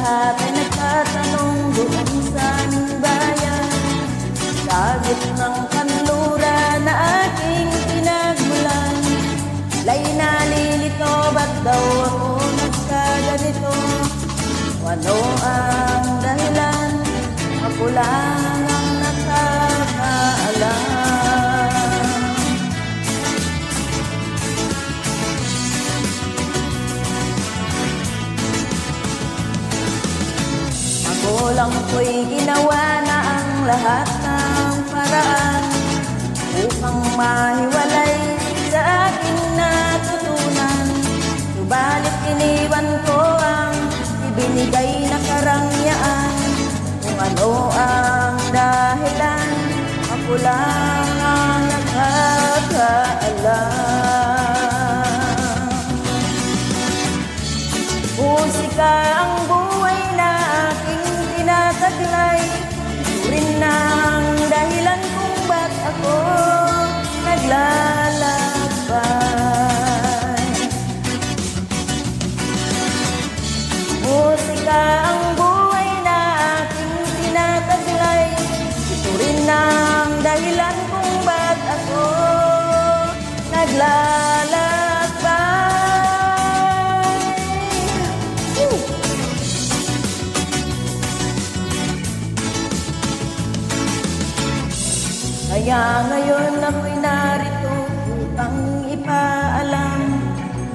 lahat ay nagtatanong doon sa aming bayan. Sagot ng kanluran na aking pinagmulan, lay nalilito, ba't daw ako nagkaganito? Ano ang dahilan? Ako lang ang nakakaalam. Ako lang po'y ginawa na ang lahat ng paraan upang mahiwalay sa aking natutunan. Subalit iniwan ko ang ibinigay na karangyaan. Kung ano ang dahilan, ako lang ang nakakaalam. Musika ang buhay na aking tinataglay, ito rin ang dahilan kung ba't ako naglalakbay. Musika ang buhay na aking tinataglay, ito rin ang dahilan kung ba't ako naglalakbay. Kaya ngayon ako'y narito upang ipaalam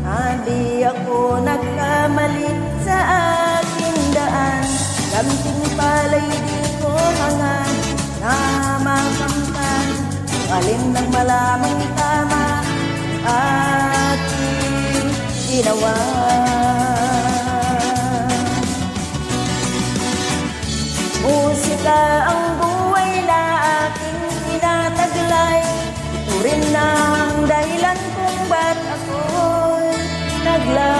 na di ako nagkamali sa aking daan. Lamting pala'y di ko hangad na makamtan, alin nang malamang tama aking ginawa. Musika ang buhay na aking tinataglay, ito rin ang dahilan kung ba't ako'y naglalakbay.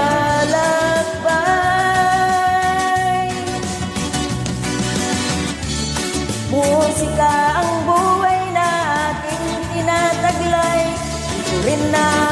Musika ang buhay na aking tinataglay, ito rin ang